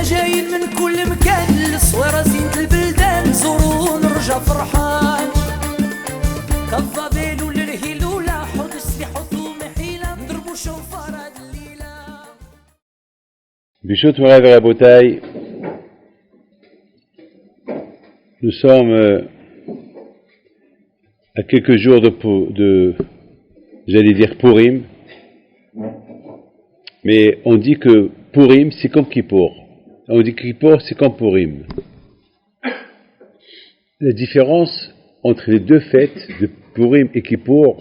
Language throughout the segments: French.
احنا جايين من كل مكان للصويرة زينة البلدان نزورو ونرجع فرحان كالضبيل وللهيل ولا حوض السبيح ومحيلة نضربو شوفار هاد الليلة. Bishut Morav et Rabotai, nous sommes à quelques jours j'allais dire Purim, mais on dit que Purim c'est comme Kippour. On dit que Kippour c'est comme Purim. La différence entre les deux fêtes de Purim et Kippour,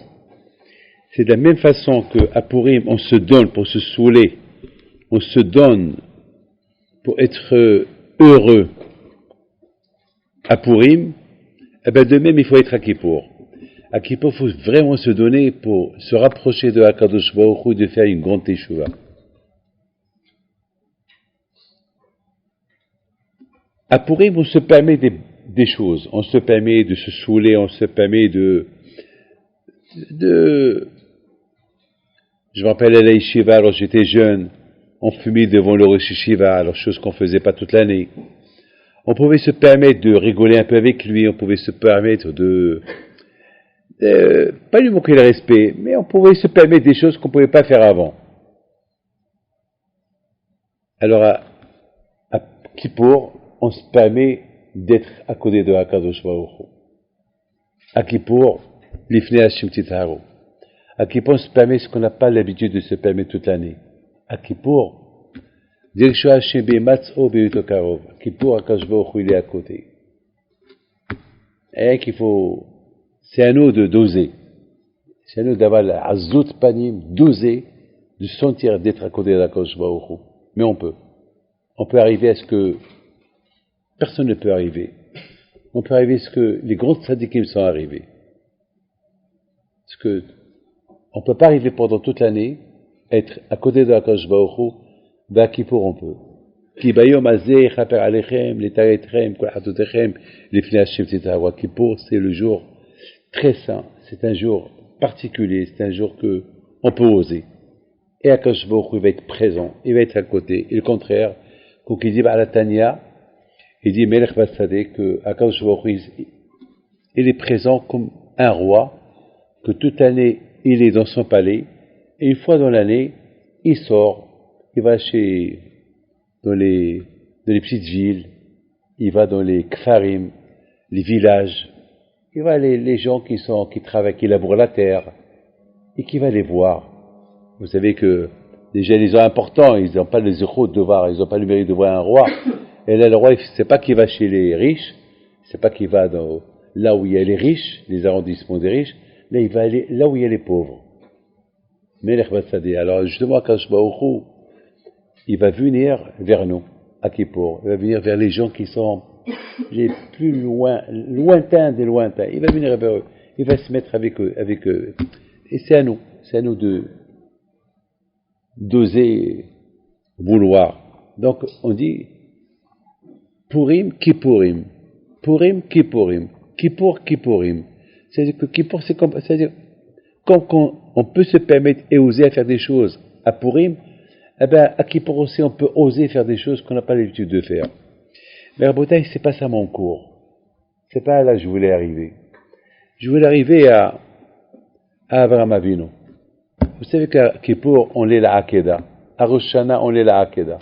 c'est de la même façon qu'à Purim on se donne pour se saouler, on se donne pour être heureux à Purim, eh bien de même il faut être à Kippour. À Kippour, il faut vraiment se donner pour se rapprocher de Hakadosh Baruch Hu, de faire une grande teshuva. À Purim, on se permet des choses. On se permet de se saouler, on se permet de je me rappelle à la yeshiva, alors j'étais jeune, on fumait devant le Rosh Yeshiva, alors chose qu'on faisait pas toute l'année. On pouvait se permettre de rigoler un peu avec lui, on pouvait se permettre pas lui manquer le respect, mais on pouvait se permettre des choses qu'on ne pouvait pas faire avant. Alors à Kippour, on se permet d'être à côté de Hakadosh Baruch Hu. À Kippour, l'ifnei Hashem titharu. À Kippour, on se permet ce qu'on n'a pas l'habitude de se permettre toute l'année. À Kippour, Dirshu Hashem be'matz'o be'uto karov. Kippour, Hakadosh Baruch Hu, il est à côté. Et qu'il faut, c'est à nous de doser. C'est à nous d'avoir la azut panim, doser, de sentir d'être à côté de Hakadosh Baruch Hu. Mais on peut. On peut arriver à ce que personne ne peut arriver. On peut arriver à ce que les grands tzadikim sont arrivés. Parce que on ne peut pas arriver pendant toute l'année à être à côté de Hakadosh Baruch Hu, à Kippour on peut. Ki bayom hazeh chaper alechem, letaretchem, kol chatotechem, lifnei Hashem titharu. Kippour, c'est le jour très saint, c'est un jour particulier, c'est un jour que on peut oser. Et Hakadosh Baruch Hu va être présent, il va être à côté. Et le contraire, quand il dit Ba'al Tanya, il dit Melech Basadeh, que Hakadosh Baruch Hu, il est présent comme un roi, que toute l'année il est dans son palais, et une fois dans l'année, il sort, il va dans les petites villes, il va dans les kfarim, les villages, il va les gens qui travaillent, qui labourent la terre, et qui va les voir. Vous savez que déjà les gens importants, ils n'ont pas le zéro de voir, ils n'ont pas le mérite de voir un roi. Et là, le roi, c'est pas qu'il va chez les riches, c'est pas qu'il va là où il y a les riches, les arrondissements des riches, là il va aller là où il y a les pauvres. Melech Basadeh. Alors justement, Hakadosh Baruch Hu, il va venir vers nous, à Kippour, il va venir vers les gens qui sont les plus lointains des lointains. Il va venir vers eux, il va se mettre avec eux. Et c'est à nous d'oser vouloir. Donc on dit Purim, Kippourim. Purim, Kippourim. Kippour, Kippourim. C'est-à-dire que Kippour, c'est-à-dire, comme on peut se permettre et oser à faire des choses à Purim, eh bien, à Kippour aussi, on peut oser faire des choses qu'on n'a pas l'habitude de faire. Mais à Rabotai, c'est pas ça mon cours. C'est pas là que je voulais arriver. Je voulais arriver à Avraham Avinu. Vous savez qu'à Kippour, on lit la Hakeda. À Rosh Hashanah, on lit la Hakeda.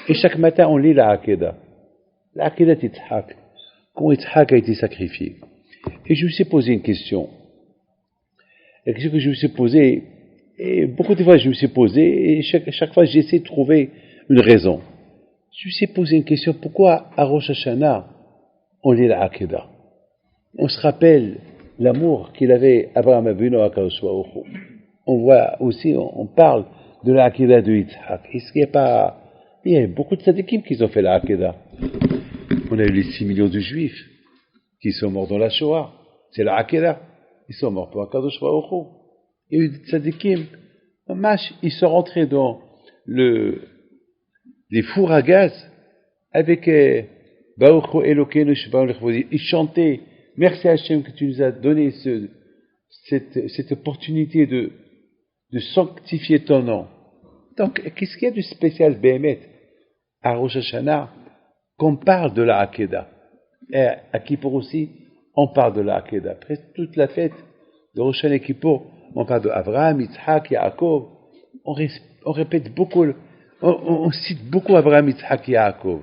Et chaque matin, on lit la Hakeda. La Hakeda d'Yitzhak. Comment Yitzhak a été sacrifié. Et je me suis posé une question. La question que je me suis posée, et beaucoup de fois je me suis posé, et chaque fois j'essaie de trouver une raison. Je me suis posé une question, pourquoi à Rosh Hashanah, on lit la Hakeda? On se rappelle l'amour qu'il avait Abraham Avinu à Hakadosh Baruch Hu. On voit aussi, on parle de la Hakeda de Yitzhak. Est-ce qu'il n'y a pas, il y a beaucoup de tzadikim qui ont fait la Hakeda. On a eu les 6 millions de juifs qui sont morts dans la Shoah. C'est la Hakeda. Ils sont morts pour Hakadosh Baruch Hu. Il y a eu des tzadikim. Ils sont rentrés dans les fours à gaz avec Baruch Hu Elokeinu Shebaonu Lechvodi. Ils chantaient merci Hachem que tu nous as donné cette opportunité de sanctifier ton nom. Donc, qu'est-ce qu'il y a de spécial, Béhémet? à Rosh Hashanah qu'on parle de la Hakeda. Et à Kippour aussi, on parle de la Hakeda. Presque toute la fête de Rosh Hashanah et Kippour, on parle de Abraham, Yitzhak, Yaakov. On répète beaucoup, on cite beaucoup Abraham, Yitzhak et Yaakov.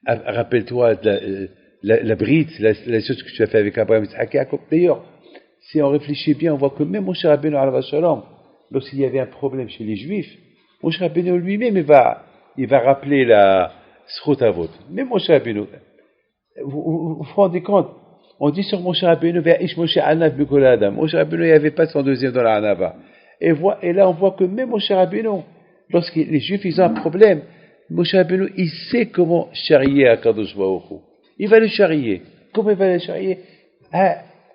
Rappelle-toi de la brite, la chose que tu as fait avec Abraham, Yitzhak et Yaakov. D'ailleurs, si on réfléchit bien, on voit que même Moshe Rabbeinu alav shalom, lorsqu'il y avait un problème chez les Juifs, Moshe Rabbeinu lui-même, il va rappeler la Srot Avot. Même Moshe Rabbeinu. Vous vous rendez compte? On dit sur Moshe Rabbeinu, Ve'ish Moshe Anav B'kol Adam. Moshe Rabbeinu, il n'y avait pas son deuxième dans la Anava. Et là, on voit que même Moshe Rabbeinu, lorsque les Juifs, ils ont un problème, Moshe Rabbeinu, il sait comment charrier à Kadosh Baruch Hu. Il va le charrier. Comment il va le charrier?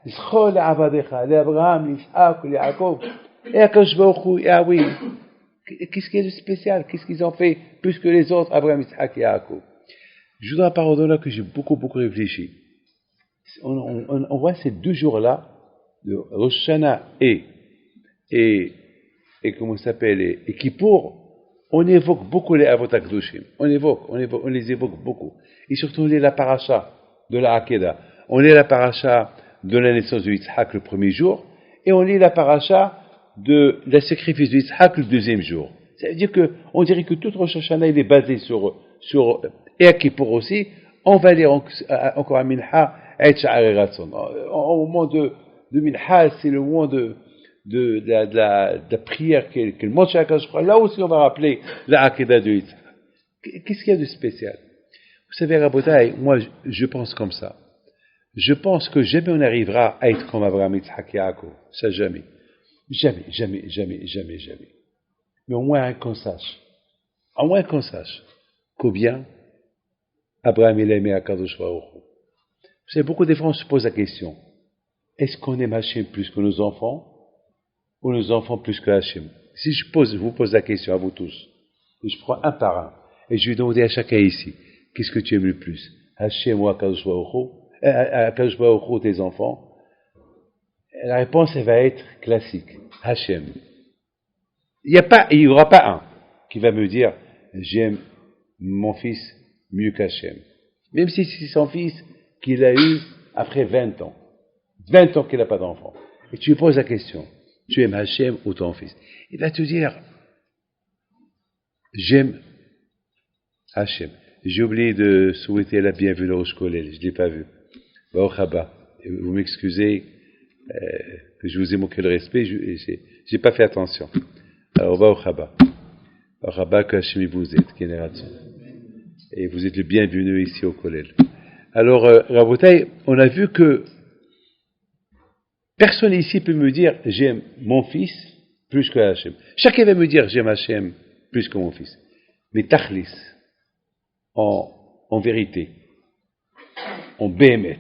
Zchol Avadecha, l'Abraham, l'Ishaq, l'Yaakov. Et à Kadosh Baruch Hu, ah oui. Qu'est-ce qu'il y a de spécial? Qu'est-ce qu'ils ont fait plus que les autres, Abraham, Ishaq et Yaakov? Je voudrais parler là que j'ai beaucoup réfléchi. On voit ces 2 jours-là, de Rosh Hashanah et comment ça s'appelle, et Kippour, on évoque beaucoup les Avot HaKadoshim. On les évoque beaucoup. Et surtout, on lit la paracha de la Hakeda. On lit la paracha de la naissance de Yitzhak le premier jour, et on lit la paracha de la sacrifice de Yitzhak le deuxième jour. Ça veut dire on dirait que toute Rosh Hashanah, il est basé sur et à Kippour aussi, on va lire encore à Minha, au moment de Minha, c'est le moment de la prière qu'elle monte chaque jour. Là aussi, on va rappeler la Hakeda de Yitzhak. Qu'est-ce qu'il y a de spécial? Vous savez, Rabotai, moi, je pense comme ça. Je pense que jamais on arrivera à être comme Abraham, Yitzhak et Yaakov. Ça, jamais. Jamais. Mais au moins qu'on sache. Combien Abraham il a aimé Akadosh Baruch Hu. Vous savez, beaucoup de fois on se pose la question, est-ce qu'on aime Hachem plus que nos enfants, ou nos enfants plus que Hachem? Si je vous pose la question à vous tous, et je prends un par un, et je vais demander à chacun ici, qu'est-ce que tu aimes le plus, Hachem ou Akadosh Baruch Hu, tes enfants? La réponse, elle va être classique, Hachem. Il n'y aura pas un qui va me dire, j'aime mon fils mieux qu'Hachem. Même si c'est son fils qu'il a eu après 20 ans. 20 ans qu'il n'a pas d'enfant. Et tu lui poses la question, tu aimes Hachem ou ton fils? Il va te dire, j'aime Hachem. J'ai oublié de souhaiter la bienvenue au Shkolel, je ne l'ai pas vu. Baruch haba. Vous m'excusez que je vous ai manqué le respect, je n'ai pas fait attention. Alors, Baruch haba. Baruch haba que Hachem vous aide, génération. Et vous êtes le bienvenu ici au Kollel. Alors, Rabotai, on a vu que personne ici peut me dire j'aime mon fils plus que Hachem. Chacun va me dire j'aime Hachem plus que mon fils. Mais Tachlis, en vérité, en béhémet,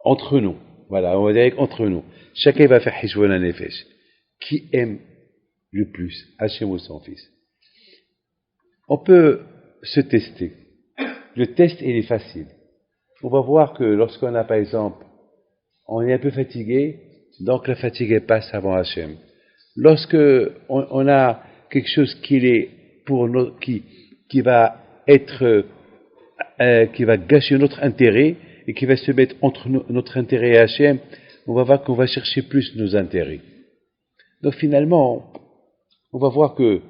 entre nous, voilà, on va dire entre nous, chacun va faire Hishvon HaNefesh. Qui aime le plus Hachem ou son fils? On peut se tester. Le test, il est facile. On va voir que lorsqu'on a, par exemple, on est un peu fatigué, donc la fatigue passe avant Hachem. Lorsque on a quelque chose qui va gâcher notre intérêt et qui va se mettre entre notre intérêt et Hachem, on va voir qu'on va chercher plus nos intérêts. Donc finalement, on va voir que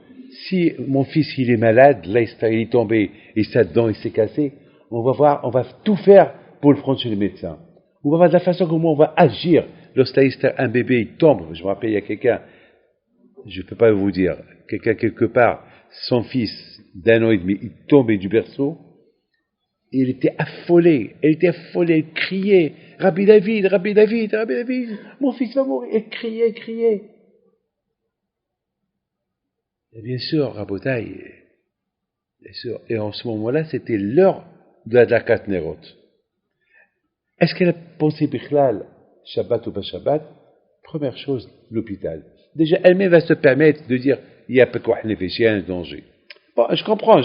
si mon fils il est malade, là il est tombé et sa dent il s'est cassé, on va tout faire pour le prendre chez le médecin. On va voir de la façon comment on va agir lorsqu'un bébé il tombe. Je me rappelle, il y a quelqu'un, je ne peux pas vous dire, quelqu'un quelque part, son fils d'1 an et demi, il tombait du berceau, et il était affolé, il criait, Rabbi David, mon fils va mourir, il criait. Et bien sûr, Rabotai, bien sûr, et en ce moment-là, c'était l'heure de la Dakat Nerot. Est-ce qu'elle a pensé Bichlal, Shabbat ou pas Shabbat? Première chose, l'hôpital. Déjà, elle-même va se permettre de dire, il y a un danger. Bon, je comprends.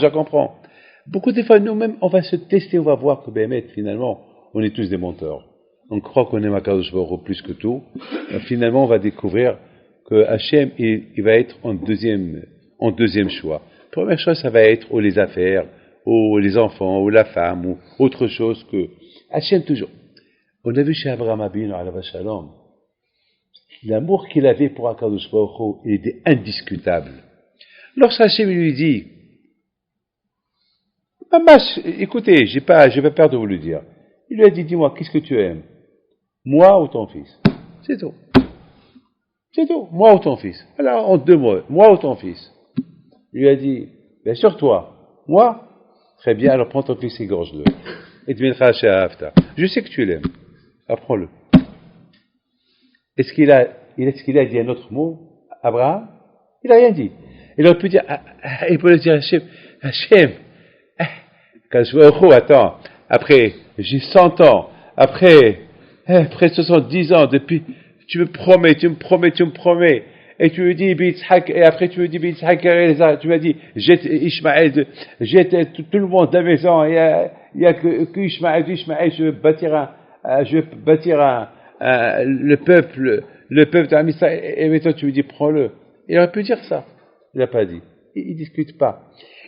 Beaucoup de fois, nous-mêmes, on va se tester, on va voir que, finalement, on est tous des menteurs. On croit qu'on aime Akadosh Baruch Hu plus que tout. Et finalement, on va découvrir que Hachem, il va être en deuxième choix. Première chose, ça va être ou les affaires, ou les enfants, ou la femme, ou autre chose que Hachem toujours. On a vu chez Abraham Abinu, alayhi shalom, l'amour qu'il avait pour Akadosh Baruch Hu, il était indiscutable. Lorsque Hachem lui dit, écoutez, j'ai pas peur de vous le dire. Il lui a dit, dis-moi, qu'est-ce que tu aimes? Moi ou ton fils? C'est tout. C'est tout. Moi ou ton fils? Voilà, en 2 mots. Moi ou ton fils? Il lui a dit, bien sûr toi. Moi? Très bien, alors prends ton fils et gorge-le. Et tu viendras chez Hafta. Je sais que tu l'aimes. Apprends-le. Est-ce qu'il a dit un autre mot, Abraham? Il n'a rien dit. Il aurait pu dire, il peut le dire à Hachem, quand je vois, attends, après, j'ai 100 ans, après 70 ans, depuis, tu me promets, et tu me dis, et après tu me dis, tu m'as dit, jette Ishmaël, jette tout le monde de la maison, il y a que Ishmaël, je vais bâtir le peuple d'Amisraël, et maintenant tu me dis, prends-le. Il aurait pu dire ça. Il n'a pas dit. Il discute pas.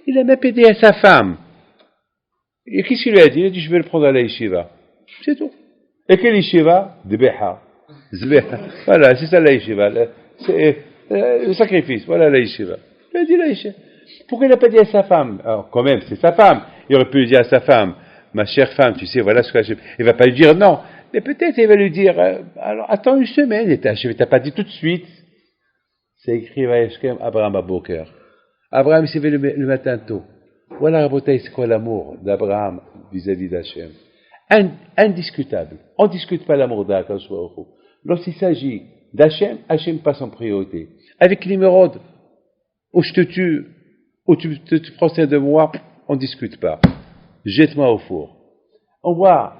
Il a même aidé à sa femme. Et qu'est-ce qu'il lui a dit? Il a dit, je vais le prendre à la yeshiva. C'est tout. Et quelle yeshiva? Zbeha. Voilà, c'est ça la yeshiva. C'est le sacrifice. Voilà la yeshiva. Il a dit la yeshiva. Pourquoi il n'a pas dit à sa femme? Alors, quand même, c'est sa femme. Il aurait pu lui dire à sa femme, ma chère femme, tu sais, voilà ce que il ne va pas lui dire non. Mais peut-être il va lui dire, alors attends une semaine. Et t'as pas dit tout de suite. C'est écrit Vayeshkem Abraham Aboker. Abraham s'est levé le matin tôt. Voilà, Rabotai, c'est quoi l'amour d'Abraham vis-à-vis d'Hachem? Indiscutable. On ne discute pas l'amour d'Akadosh Baruch Hu. Lorsqu'il s'agit d'Hachem, Hachem passe en priorité. Avec l'émeraude, où je te tue, où tu te prends soin de moi, on ne discute pas. Jette-moi au four. On voit,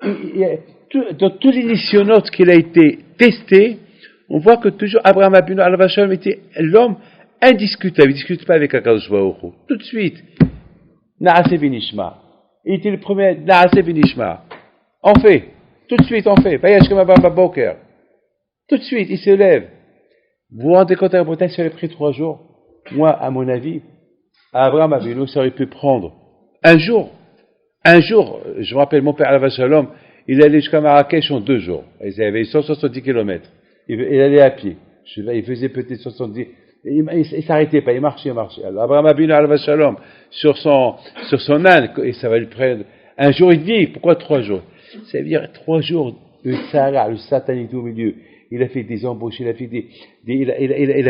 dans tous les nisyonotes qu'il a été testé, on voit que toujours Abraham Abinu alayhi shalom était l'homme indiscutable. Il ne discute pas avec Akadosh Baruch Hu. Tout de suite. Naase Vinishma. Il était le premier Naase Vinishma. On fait. Tout de suite, on fait. Vayeshkem Abraham Aboker. Tout de suite, il se lève. Vous vous rendez compte à la ça aurait pris 3 jours. Moi, à mon avis, Abraham Abinu, ça aurait pu prendre un jour. Un jour, je me rappelle, mon père alayhi shalom, il allait jusqu'à Marrakech en 2 jours. Il avait 170 kilomètres. Il allait à pied. Il faisait peut-être 70. Il s'arrêtait pas, il marchait. Alors, Abraham Abinu alayhi shalom, sur son âne, et ça va lui prendre 1 jour et demi. Pourquoi 3 jours? Ça veut dire 3 jours, le Satan est au milieu. Il a fait des embauches, il a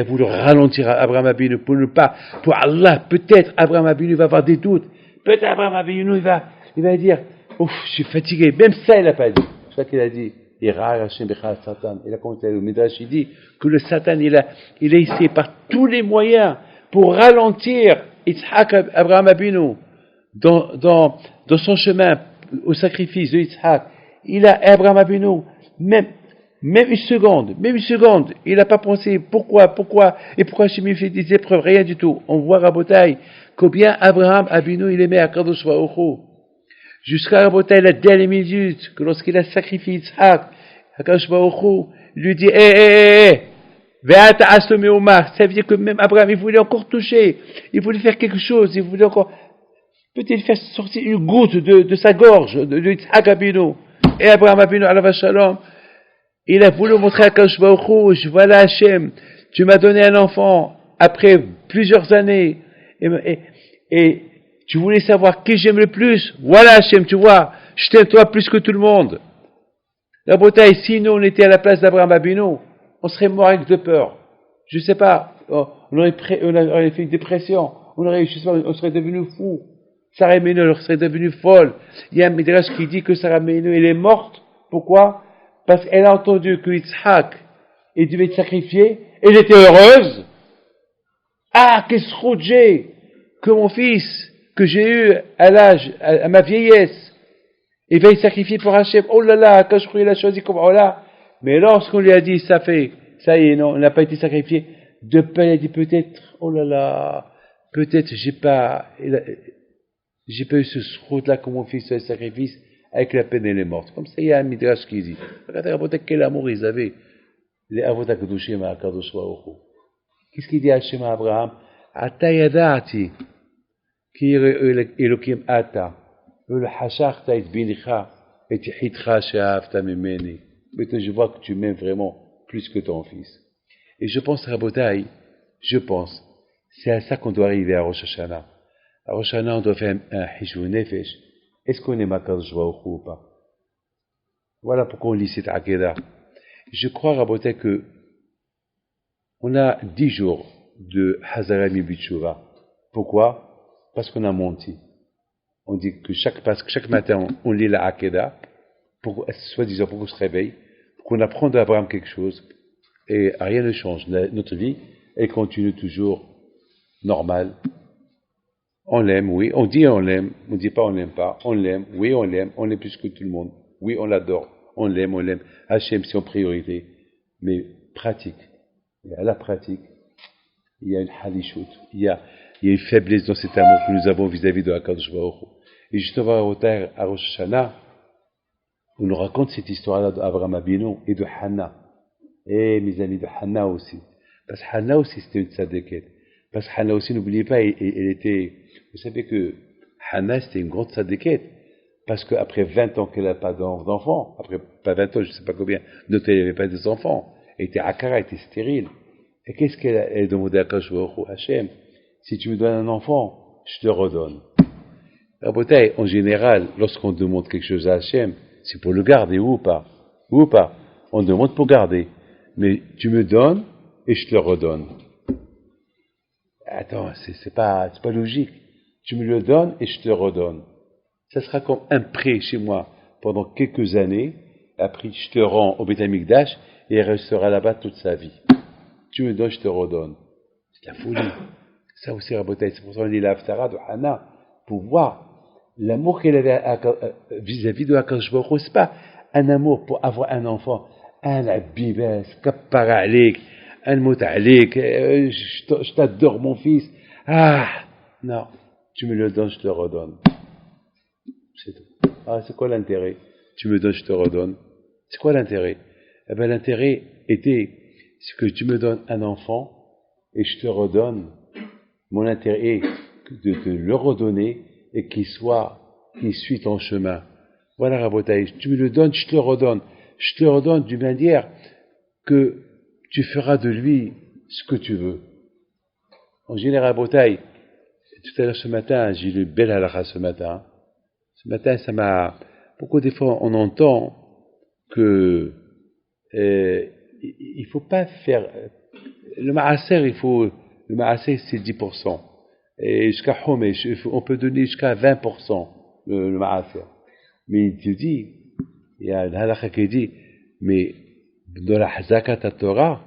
voulu ralentir Abraham Abinu pour Allah. Peut-être Abraham Abinu va avoir des doutes. Peut-être Abraham Abinu, il va dire, ouf, je suis fatigué. Même ça, il n'a pas dit. C'est ça qu'il a dit. Et a commenté le Midrash, il dit que le Satan, il a essayé par tous les moyens pour ralentir Yitzhak Abraham Abinu dans son chemin au sacrifice de Yitzhak. Abraham Abinu, même une seconde, il n'a pas pensé pourquoi je me fais des épreuves, rien du tout. On voit Rabotai, combien Abraham Abinu, il aimait Akadosh Baruch Hu. Jusqu'à Rabotai, la dernière minute, que lorsqu'il a sacrifié Yitzhak, Akadosh Baruch Hu lui dit, ça veut dire que même Abraham, il voulait encore toucher, il voulait faire quelque chose, il voulait encore, peut-être faire sortir une goutte de sa gorge, de Yitzhak Abinu. Et Abraham Abinu, alayhi shalom, il a voulu montrer à Akadosh Baruch Hu, voilà Hachem, tu m'as donné un enfant, après plusieurs années, et tu voulais savoir qui j'aime le plus, voilà Hachem, tu vois, je t'aime toi plus que tout le monde. La beauté, si nous on était à la place d'Abraham Abinu, on serait mort avec de peur. Je sais pas, on aurait fait une dépression, on serait devenu fou. Sarah Meinu serait devenue folle. Il y a un Midrash qui dit que Sarah Meinu, elle est morte. Pourquoi? Parce qu'elle a entendu que Yitzhak, il devait être sacrifié, elle était heureuse. Ah, qu'est-ce que j'ai, que mon fils, que j'ai eu à ma vieillesse, il va être sacrifié pour Hachem. Oh là là, quand je croyais il a choisi comme oh là. Mais lorsqu'on lui a dit, ça y est, non, il n'a pas été sacrifié, de peur, il a dit peut-être, oh là là, peut-être j'ai pas eu ce srout-là que mon fils soit sacrifice, avec la peine elle est morte. Comme ça, il y a un midrash qui dit, regardez quel amour ils avaient, les avot HaKadoshim à Akadosh Baruch Hu. Qu'est-ce qu'il dit à Hachem à Abraham? Ata yada'ati, ki Elokim ata, le hachach ta'it binicha, et hitcha she'ahavta mimeni. Mais je vois que tu m'aimes vraiment plus que ton fils. Et je pense, Rabotai, c'est à ça qu'on doit arriver à Rosh Hashanah. À Rosh Hashanah, on doit faire un hishou nefesh. Est-ce qu'on est Makadosh Baruch Hu ou pas? Voilà pourquoi on lit cette Akedah. Je crois, Rabotai, que on a 10 jours de Hazara Mibitshuva. Pourquoi? Parce qu'on a menti. On dit que chaque matin, on lit la Akedah, soi-disant pour qu'on se réveille, pour qu'on apprenne d'Abraham quelque chose, et rien ne change. Notre vie, elle continue toujours normale. On l'aime, oui. On dit on l'aime, on dit pas on l'aime pas. On l'aime, oui, on l'aime plus que tout le monde. Oui, on l'adore. On l'aime. Hachem, c'est en priorité. Mais pratique. À la pratique, il y a une halichut. Il y a une faiblesse dans cet amour que nous avons vis-à-vis de HaKadosh Baruch Hu. Et justement, à Rosh Hashanah, on nous raconte cette histoire-là d'Abraham Abinu et de Hannah. Et mes amis, de Hannah aussi. Parce que Hannah aussi, c'était une tzadékette. Parce que Hannah aussi, n'oubliez pas, elle était... Vous savez que Hannah, c'était une grande tzadékette. Parce qu'après 20 ans qu'elle n'a pas d'enfants, après pas 20 ans, je ne sais pas combien, d'autres, elle n'avait pas des-enfants. Elle était akara, elle était stérile. Et qu'est-ce qu'elle demandait à Kadosh Baruch Hu? Hachem, si tu me donnes un enfant, je te le redonne. Rabotai, en général, lorsqu'on demande quelque chose à Hachem, c'est pour le garder, ou pas? On demande pour garder. Mais tu me donnes, et je te le redonne. Attends, c'est pas logique. Tu me le donnes, et je te le redonne. Ça sera comme un prêt chez moi, pendant quelques années, après je te rends au Beth Amikdash, et il restera là-bas toute sa vie. Tu me donnes, je te redonne. C'est la folie. Ça aussi, Rabotai, c'est pour ça qu'on dit l'Haftara de Hannah, pour voir l'amour qu'elle avait vis-à-vis de HaKadosh Baruch Hu. C'est pas un amour pour avoir un enfant. Un abibes, kappara alik, un mot alik, je t'adore mon fils. Ah, non, tu me le donnes, je te le redonne. C'est tout. Ah, c'est quoi l'intérêt? Tu me donnes, je te redonne. C'est quoi l'intérêt? Eh bien, l'intérêt était, c'est que tu me donnes un enfant et je te redonne. Mon intérêt est de te le redonner et qu'il suit ton chemin. Voilà, Rabotai, tu me le donnes, je te le redonne. Je te le redonne d'une manière que tu feras de lui ce que tu veux. En général, Rabotai, tout à l'heure ce matin, j'ai lu belle halakha ce matin. Ce matin, ça m'a... Beaucoup des fois, on entend que il faut pas faire... Le maaser, le maaser, c'est 10%. Et jusqu'à Homesh, on peut donner jusqu'à 20% le maaser. Mais il te dit, il y a un halakha qui dit, mais dans la Hazakat Torah,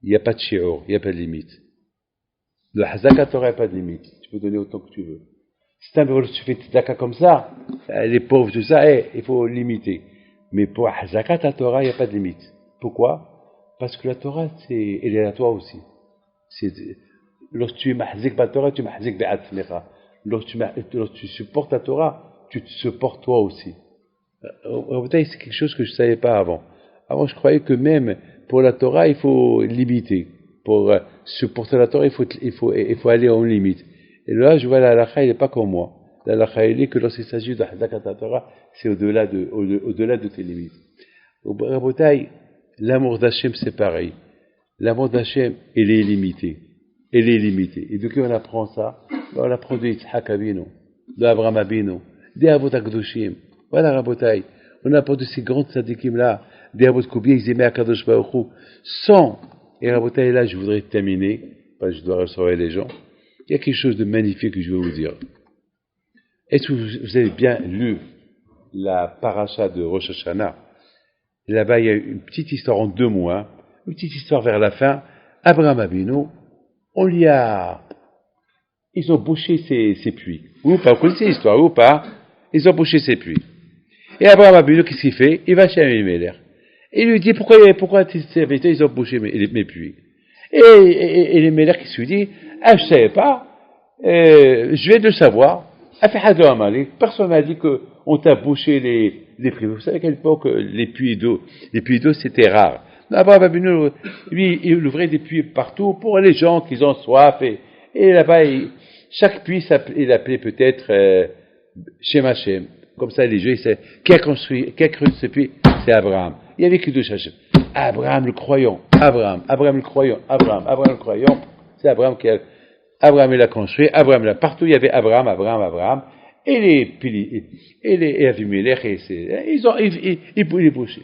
il n'y a pas de shi'ur, il n'y a pas de limite. Dans la Hazakat Torah, il n'y a pas de limite. Tu peux donner autant que tu veux. Si tu fais tzedaka comme ça, les pauvres, tout ça, il faut limiter. Mais pour la Hazakat Torah, il n'y a pas de limite. Pourquoi? Parce que la Torah, elle est à toi aussi. Lorsque tu es mahzik par la Torah, tu es mahzik bi'atzmecha. Lorsque tu supportes la Torah, tu te supportes toi aussi. C'est quelque chose que je ne savais pas avant. Avant, je croyais que même pour la Torah, il faut limiter. Pour supporter la Torah, il faut aller en limite. Et là, je vois la halakha, il n'est pas comme moi. La halakha, il est que lorsqu'il s'agit de Hazakat Torah, c'est au-delà de tes limites. Au Rabotai, l'amour d'Hachem, c'est pareil. L'amour d'Hachem, il est limité. Et de qui on apprend ça? On apprend de Yitzhak Abinu, de Abraham Abinu, des Avot HaKadoshim. Voilà, Rabotai. On apprend de ces grands tzadikim-là, des Avot combien ils aimaient HaKadosh Baruch Hu, sans. Et Rabotai, là, je voudrais terminer, parce que je dois recevoir les gens. Il y a quelque chose de magnifique que je vais vous dire. Est-ce que vous avez bien lu la paracha de Rosh Hashanah? Là-bas, il y a une petite histoire en 2 mots, hein. Une petite histoire vers la fin. Abraham Abinu, ils ont bouché ses puits. Ou pas, vous connaissez l'histoire, ou pas? Ils ont bouché ses puits. Et Abraham Abinu, qu'est-ce qu'il fait? Il va chez Abimelech. Et il lui dit, pourquoi tes serviteurs, ils ont bouché mes puits? Et les Melech qui se dit, je ne savais pas, je viens de le savoir. Personne n'a dit qu'on t'a bouché les puits. Vous savez à quelle époque les puits d'eau c'était rare. Abraham Abinu, lui, il ouvrait des puits partout pour les gens qui ont soif Et là-bas, chaque puits, il appelait peut-être Shem Hashem. Comme ça, les Juifs, qui a construit ce puits? C'est Abraham. Il y avait que deux Hashem. Abraham le croyant, Abraham le croyant, Abraham le croyant. C'est Abraham Abraham il a construit, Abraham là, partout il y avait Abraham. Et les Avimelech, ils bouchaient.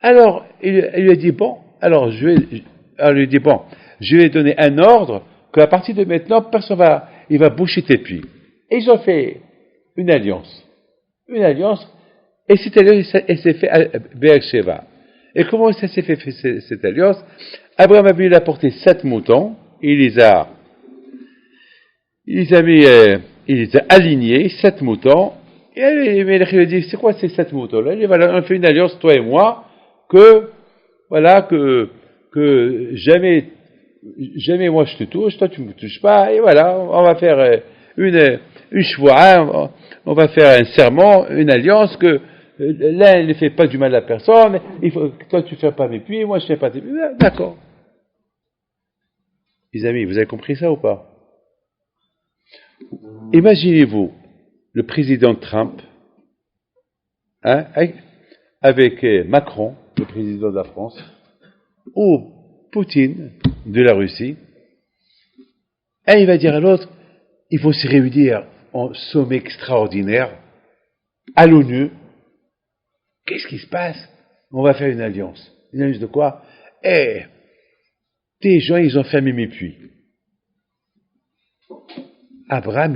Alors, il lui a dit, je vais donner un ordre qu'à partir de maintenant, personne il va boucher tes puits. Et ils ont fait une alliance, et cette alliance, elle s'est faite à Beersheba. Et comment ça s'est fait, cette alliance? Abraham a voulu apporter 7 moutons, il les a alignés, 7 moutons, et Abimelech lui a dit, c'est quoi ces 7 moutons-là? Il dit, voilà, on fait une alliance, toi et moi, que jamais moi je te touche, toi tu me touches pas, et voilà, on va faire une shvoua, on va faire un serment, une alliance que l'un ne fait pas du mal à personne, toi tu fais pas mes puits, moi je fais pas tes puits, d'accord. Les amis, vous avez compris ça ou pas? Imaginez-vous le président Trump, avec Macron, le président de la France, ou Poutine de la Russie, et il va dire à l'autre, il faut se réunir en sommet extraordinaire à l'ONU. Qu'est-ce qui se passe? On va faire une alliance. Une alliance de quoi? Tes gens, ils ont fermé mes puits. Abraham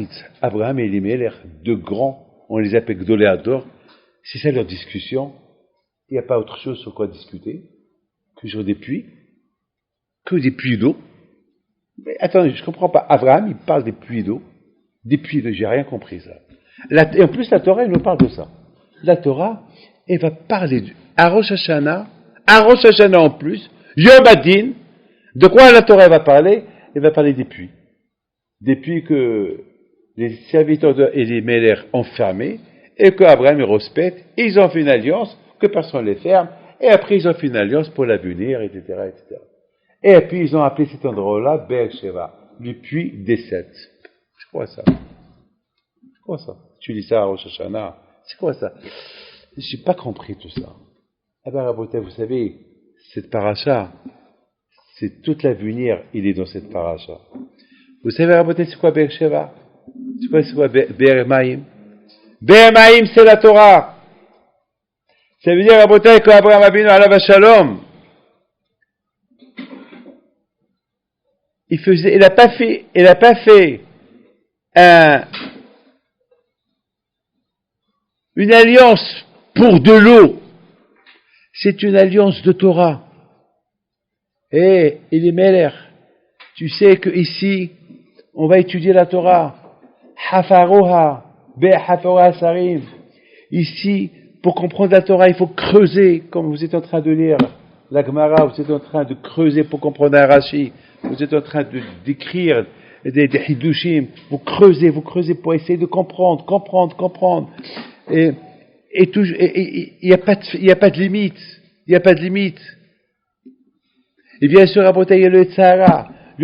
et Elimelech, deux grands, on les appelle Gdoléador, c'est ça leur discussion. Il n'y a pas autre chose sur quoi discuter que sur des puits, d'eau. Mais attendez, je ne comprends pas. Abraham, il parle des puits d'eau, j'ai rien compris ça. Et en plus, la Torah, elle nous parle de ça. La Torah, elle va parler à Rosh Hashanah en plus, Yom Hadin. De quoi la Torah va parler? Elle va parler des puits. Des puits que les serviteurs d'Elimelech ont fermés, et qu'Abraham et respectent. Ils ont fait une alliance, que personne ne les ferme, et après ils ont fait une alliance pour l'avenir, etc., etc. Et puis ils ont appelé cet endroit-là Beersheba, le puits des 7. C'est quoi ça? Tu lis ça à Rosh Hashanah, c'est quoi ça? J'ai pas compris tout ça. Eh bien, Rabotai, vous savez, cette paracha, c'est toute l'avenir, il est dans cette paracha. Vous savez, Rabotai, c'est quoi Beersheba? C'est quoi Be'er Maim? Be'er Maim, c'est la Torah. Ça veut dire, Rabotai, qu'Abraham Abinu alav shalom, il n'a pas fait une alliance pour de l'eau. C'est une alliance de Torah. Et Elimelech, tu sais que ici, on va étudier la Torah. Hafaroha, Be'hafora Sarim. Ici, pour comprendre la Torah, il faut creuser, comme vous êtes en train de lire la Gemara, vous êtes en train de creuser pour comprendre un Rashi, vous êtes en train d'écrire des Hidushim, vous creusez pour essayer de comprendre. Et il n'y a pas de limite. Et bien sûr, à il y a le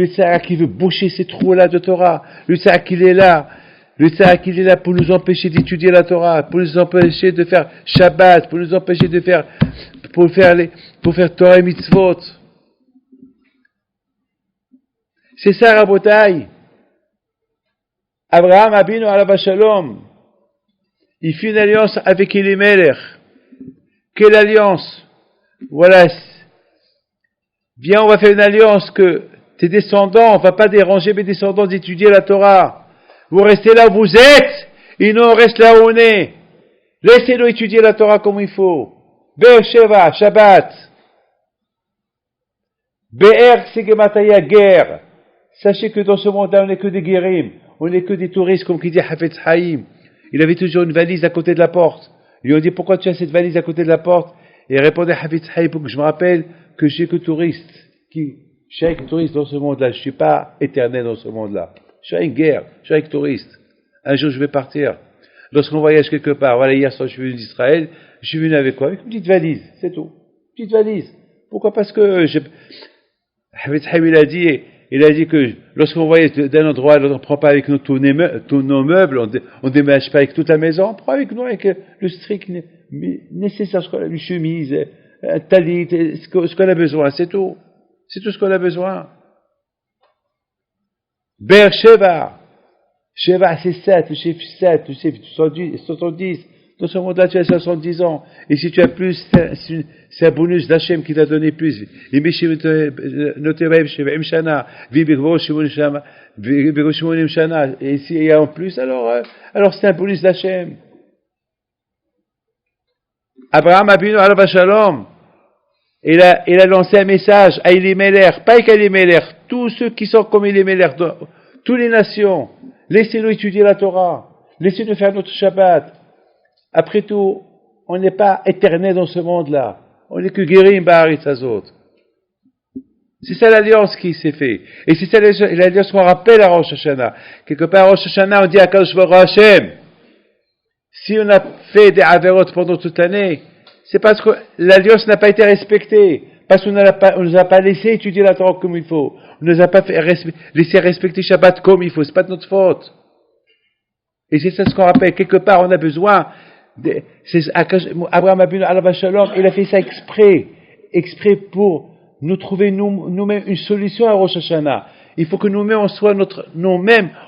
Tzara qui veut boucher ces trous-là de Torah, le Tzara qui est là pour nous empêcher d'étudier la Torah, pour nous empêcher de faire Shabbat, pour nous empêcher pour faire Torah et Mitzvot. C'est ça, Rabotai. Abraham Abinu alav shalom, il fait une alliance avec Elimelech. Quelle alliance? Voilà. Viens, on va faire une alliance que tes descendants, on va pas déranger mes descendants d'étudier la Torah. Vous restez là où vous êtes, et nous on reste là où on est. Laissez-nous étudier la Torah comme il faut. Be'er Shabbat. Be'er, c'est Gemataya, guerre. Sachez que dans ce monde-là, on n'est que des guérim, on n'est que des touristes, comme qui dit Hafetz Haïm. Il avait toujours une valise à côté de la porte. Ils lui ont dit, pourquoi tu as cette valise à côté de la porte? Et il répondait, Hafetz Haïm, pour que je me rappelle que je suis que touriste. Je suis avec touriste dans ce monde-là, je ne suis pas éternel dans ce monde-là. Je suis avec guerre, je suis avec touriste. Un jour, je vais partir. Lorsqu'on voyage quelque part, voilà, hier soir, je suis venu d'Israël, je suis venu avec quoi? Avec une petite valise, c'est tout. Petite valise. Pourquoi? Parce que Hafetz Haïm, il a dit, il a dit que lorsqu'on voyait d'un endroit à l'autre, on ne prend pas avec nous tous nos meubles, on ne déménage pas avec toute la maison, on prend avec nous avec le strict nécessaire, ce qu'on a, une chemise, un talit, ce qu'on a besoin, c'est tout. C'est tout ce qu'on a besoin. Beersheba. Sheva, c'est 7, le chiffre 7, le chiffre 70. Dans ce monde-là, tu as 70 ans. Et si tu as plus, c'est un bonus d'Hachem qui t'a donné plus. Et si il y a en plus, alors c'est un bonus d'Hachem. Abraham Abinu Alav Shalom, il a lancé un message à Elimelech, pas qu'à Elimelech, tous ceux qui sont comme Elimelech, toutes les nations, laissez-nous étudier la Torah, laissez-nous faire notre Shabbat. Après tout, on n'est pas éternel dans ce monde-là. On n'est que guérim ba'aretz hazot. C'est ça l'alliance qui s'est faite. Et c'est ça l'alliance qu'on rappelle à Rosh Hashanah. Quelque part, à Rosh Hashanah, on dit à Kadosh Baruch Hu Hashem. Si on a fait des averot pendant toute l'année, c'est parce que l'alliance n'a pas été respectée. Parce qu'on ne nous a pas laissé étudier la Torah comme il faut. On ne nous a pas laissé respecter Shabbat comme il faut. C'est pas de notre faute. Et c'est ça ce qu'on rappelle. Quelque part, on a besoin Abraham Abinu Alav Shalom, il a fait ça exprès pour nous trouver nous-mêmes une solution à Rosh Hashanah. Il faut que nous-mêmes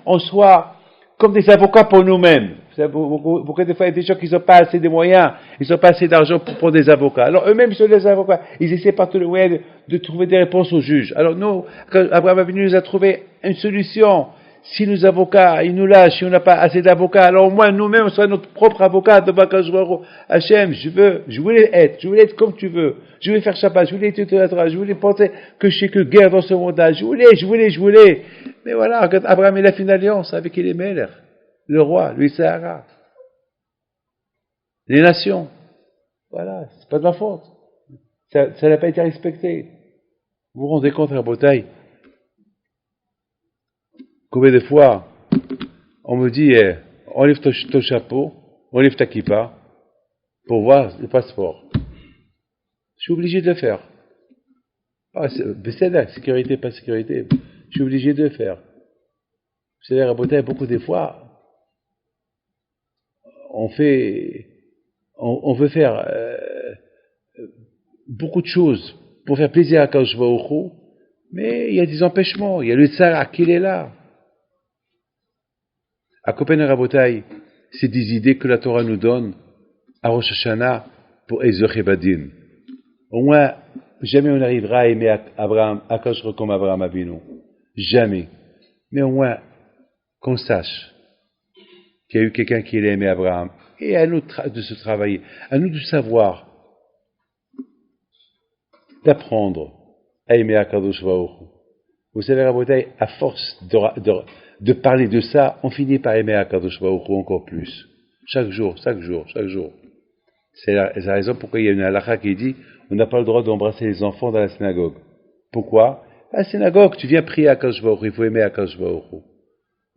on soit comme des avocats pour nous-mêmes. Beaucoup de fois, il y a des gens qui n'ont pas assez de moyens, ils n'ont pas assez d'argent pour prendre des avocats. Alors eux-mêmes, ils sont des avocats. Ils essaient par tous les moyens de trouver des réponses aux juges. Alors nous, Abraham Abinu nous a trouvé une solution. Si nos avocats, ils nous lâchent, si on n'a pas assez d'avocats, alors au moins nous-mêmes, on soit notre propre avocat de Bakash Baruch Hachem, je voulais être comme tu veux. Je voulais faire Shabbat, je voulais étudier la Torah, je voulais penser que je sais que guerre dans ce monde-là. Je voulais. Mais voilà, quand Abraham, il a fait une alliance avec Elimelech, le roi, lui, Sahara. Les nations. Voilà, c'est pas de ma faute. Ça n'a pas été respecté. Vous vous rendez compte, la bataille? Combien de fois, on me dit, enlève ton chapeau, enlève ta kippa, pour voir le passeport. Je suis obligé de le faire. C'est la sécurité, pas sécurité. Je suis obligé de le faire. Vous savez, à Botaï, beaucoup de fois, on veut faire beaucoup de choses pour faire plaisir à Kadosh Baruch Hu, mais il y a des empêchements. Il y a le tzara qui est là. À Copenhague Rabotai, c'est des idées que la Torah nous donne à Rosh Hashanah pour Ezech et Badin. Au moins, jamais on n'arrivera à aimer Abraham, Akash comme Abraham Avinu. Jamais. Mais au moins, qu'on sache qu'il y a eu quelqu'un qui a aimé Abraham. Et à nous de se travailler, à nous de savoir, d'apprendre à aimer Akadosh Baruch Hu. Vous savez, Rabotai, à force de parler de ça, on finit par aimer Akadosh Baruch Hu encore plus. Chaque jour. C'est la raison pourquoi il y a une halakha qui dit on n'a pas le droit d'embrasser les enfants dans la synagogue. Pourquoi? À la synagogue, tu viens prier Akadosh Baruch Hu, il faut aimer Akadosh Baruch Hu.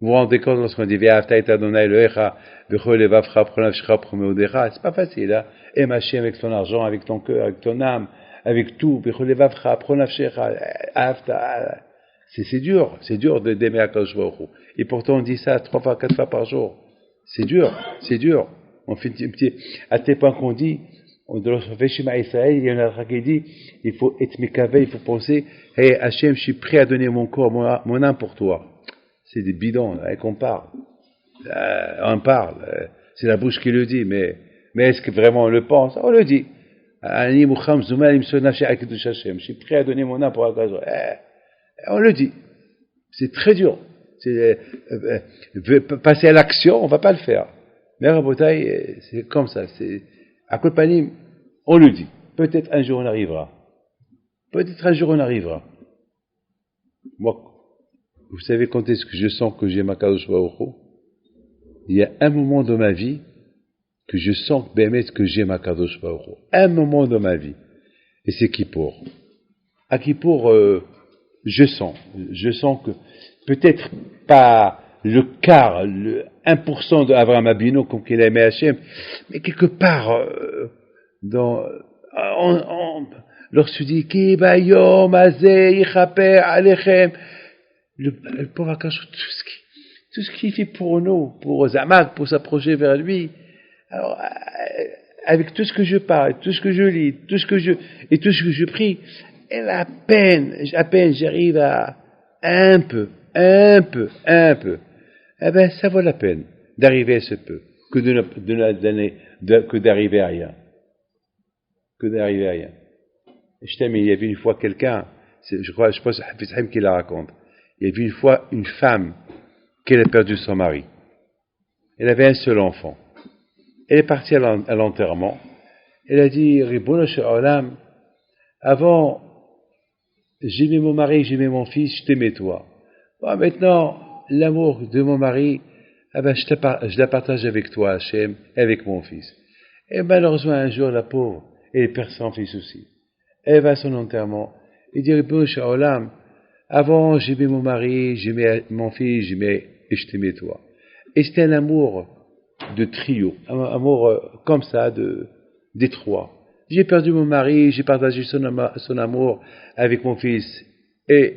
Vous vous rendez compte lorsqu'on dit Ve'ahavta et Adonai Elohecha b'chol levavcha b'chol nafshecha b'chol me'odecha, c'est pas facile, hein? Aime Hashem avec ton argent, avec ton cœur, avec ton âme, avec tout, b'chol levavcha b'chol nafshecha, c'est dur d'aimer Akadosh Baruch Hu. Et pourtant on dit ça 3 fois, 4 fois par jour. C'est dur. On fait un petit, à tel point qu'on dit, lorsqu'on fait Shema Israël, il y en a qui dit, il faut être mekavé, il faut penser, hey Hashem, je suis prêt à donner mon corps, mon âme pour toi. C'est des bidons, là, qu'on parle. On parle, c'est la bouche qui le dit, mais est-ce que vraiment on le pense? On le dit. Je suis prêt à donner mon âme pour Akadosh. On le dit. C'est très dur. Passer à l'action, on ne va pas le faire. Mais à Rabotai, c'est comme ça. À Kolpanim, on le dit. Peut-être un jour on arrivera. Moi, vous savez quand est-ce que je sens que j'aime Akadosh Baruch Hu? Il y a un moment dans ma vie que je sens que j'aime Akadosh Baruch Hu. Un moment dans ma vie. Et c'est Kippour. À Kippour, je sens que peut-être pas le quart, le 1% d'Abraham Abinu comme qu'il aimait Hachem, mais quelque part lorsque tu dis Ki bayom azeh yichaper alechem, le pauvre Akash, tout ce qu'il fait pour nous, pour Zamak, pour s'approcher vers lui. Alors, avec tout ce que je parle, tout ce que je lis, tout ce que je prie, et à peine j'arrive à un peu. Eh ben, ça vaut la peine d'arriver à ce peu, que d'arriver à rien. Je t'aime, il y avait une fois quelqu'un, je pense que c'est Hafiz Haim qui la raconte. Il y avait une fois une femme qui a perdu son mari. Elle avait un seul enfant. Elle est partie à l'enterrement. Elle a dit, Ribono Shel Olam, avant, j'aimais mon mari, j'aimais mon fils, je t'aimais toi. Bon, maintenant, l'amour de mon mari, eh ben, je la partage avec toi, Hachem, et avec mon fils. Et malheureusement, un jour, la pauvre, elle perd son fils aussi. Elle va à son enterrement. Il dit, Ribono Shel Olam, avant, j'aimais mon mari, j'aimais mon fils, et je t'aimais toi. Et c'était un amour de trio, un amour comme ça, des trois. J'ai perdu mon mari, j'ai partagé son amour avec mon fils et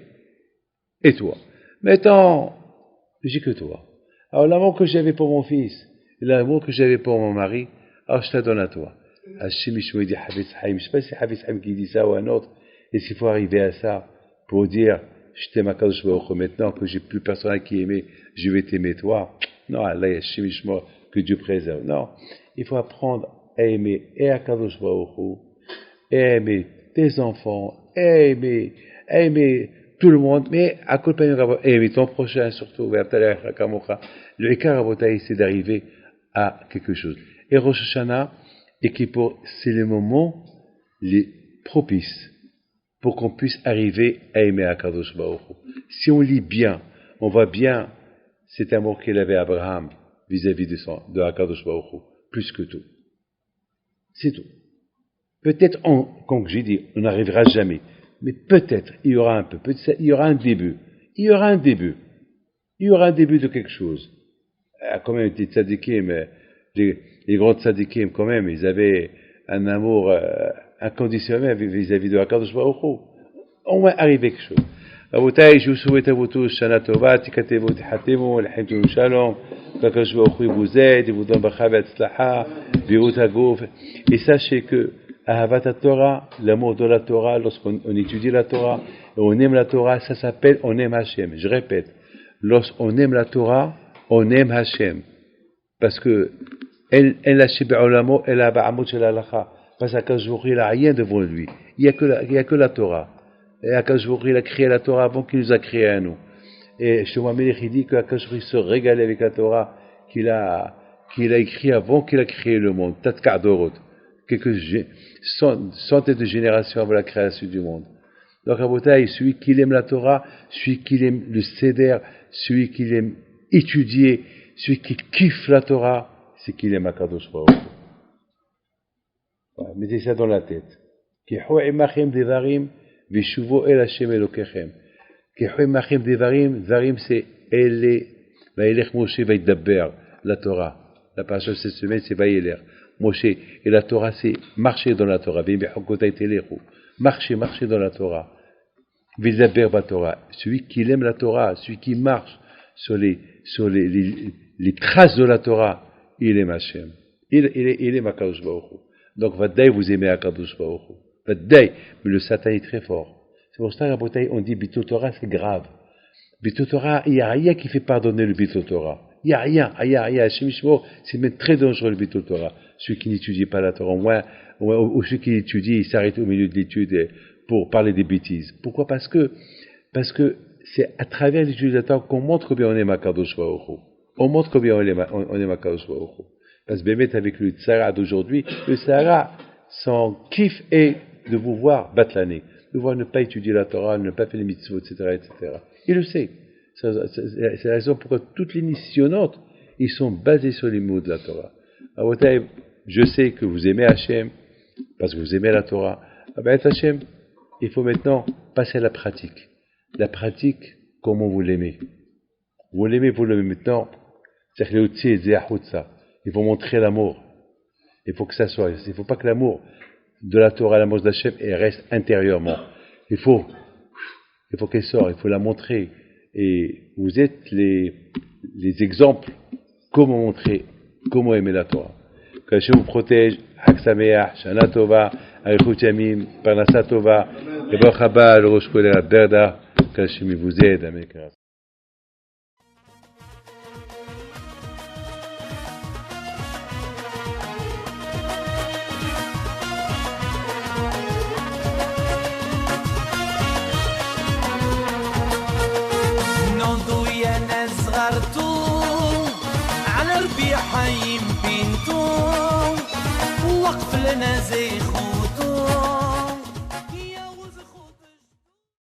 toi. Maintenant, j'ai que toi. Alors l'amour que j'avais pour mon fils, l'amour que j'avais pour mon mari, alors je te la donne à toi. Hachem Yishmo dit Hafiz Haim, je ne sais pas si c'est Hafiz Haim qui dit ça ou un autre, et s'il faut arriver à ça pour dire je t'aime Akadosh Baruch Hu, maintenant que j'ai plus personne à qui aimer, je vais t'aimer toi. Non, Allah Hachem Yishmo, que Dieu préserve. Non, il faut apprendre à aimer et Akadosh Baruch Hu, et à aimer tes enfants, et à aimer tout le monde, mais à aimer ton prochain surtout. Le Ekar Rabotai, c'est d'arriver à quelque chose. Et Rosh Hashanah et Kippour, c'est les moments les propices pour qu'on puisse arriver à aimer Akadosh Baruch Hu. Si on lit bien, on voit bien cet amour qu'il avait Abraham vis-à-vis de Akadosh Baruch Hu, plus que tout. C'est tout. Peut-être, comme j'ai dit, on n'arrivera jamais, mais peut-être il y aura un peu, il y aura un début. Il y aura un début de quelque chose. Quand même, les tzadikim, les grands tzadikim, quand même, ils avaient un amour inconditionnel vis-à-vis de Akadosh Baruch Hu. On va arriver quelque chose. רבותיי, je vous souhaite à vous tous שנה טובה, תכתבו, תחתמו, לחיים תהיו שלום, qu'Akadosh Baruch Hu vous aide, vous donne ברכה והצלחה, בריאות הגוף. Et sachez que Ahavat Torah, l'amour de la Torah, lorsqu'on étudie la Torah, et on aime la Torah, ça s'appelle on aime Hachem. Je répète, lorsqu'on aime la Torah, on aime Hachem. Parce que elle a Shib'olamo, elle a Ba'amot Shel Halacha. Parce qu'Akadosh Baruch Hu, il n'a rien devant lui. Il n'y a que la Torah. Et Akadosh Baruch Hu, il a créé la Torah avant qu'il nous a créé à nous. Et Shlomo Melech, il dit qu'Akadosh Baruch Hu se régalait avec la Torah qu'il a écrit avant qu'il a créé le monde. Tatkar Dorot. Quelques centaines de générations avant la création du monde. Donc, Rabotai, celui qui aime la Torah, celui qui aime le Seder, celui qui aime étudier, celui qui kiffe la Torah, c'est qu'il aime Akadosh Baruch Hu. Voilà, mettez ça dans la tête. Kihu imachem devarim, vishuvo el Hashem elokechem. Kihu imachem devarim, varim c'est ele, vailech Moshe vaiddaber, la Torah. La parasha de cette semaine, c'est vailech. Moshe, et la Torah, c'est marcher dans la Torah. Marcher dans la Torah. Vidaber ba Torah. Celui qui aime la Torah, celui qui marche sur les traces de la Torah, il aime Hachem. Il aime Akadosh Baruch Hu. Donc, Vadaï, vous aimez Akadosh Baruch Hu. Vadaï, mais le Satan est très fort. C'est pour ça qu'à on dit Bito Torah, c'est grave. Bito Torah, il n'y a rien qui fait pardonner le Bito Torah. Il n'y a rien. Hachem Yishmo, c'est même très dangereux le Bito Torah. Celui qui n'étudie pas la Torah, ou celui qui étudie, il s'arrête au milieu de l'étude pour parler des bêtises. Pourquoi? Parce que c'est à travers l'étude de la Torah qu'on montre combien on aime Akadosh Baruch Hu. On montre combien on aime Akadosh Baruch Hu. Parce que Bémet, avec le Tzara d'aujourd'hui, le Tzara, son kiff est de vous voir batlaner, de voir ne pas étudier la Torah, ne pas faire les mitzvot, etc. Il le sait. C'est la raison pourquoi toutes les missionnantes, ils sont basés sur les mots de la Torah. Je sais que vous aimez Hachem, parce que vous aimez la Torah. Hachem, il faut maintenant passer à la pratique. La pratique, comment vous l'aimez. Vous l'aimez maintenant. Il faut montrer l'amour. Il faut que ça soit. Il ne faut pas que l'amour de la Torah, l'amour d'Hachem, reste intérieurement. Il faut qu'elle sorte, il faut la montrer. Et vous êtes les exemples, comment montrer, comment aimer la Torah. Que je vous protège, Hak Sameach, Shana Tova, Arichut Yamim, Parnassa Tova, et Baruch haba, le Rosh Kolel Berda, que Hashem vous aide, Amen. على ربيع حيم بنتو وقف لنا زي خو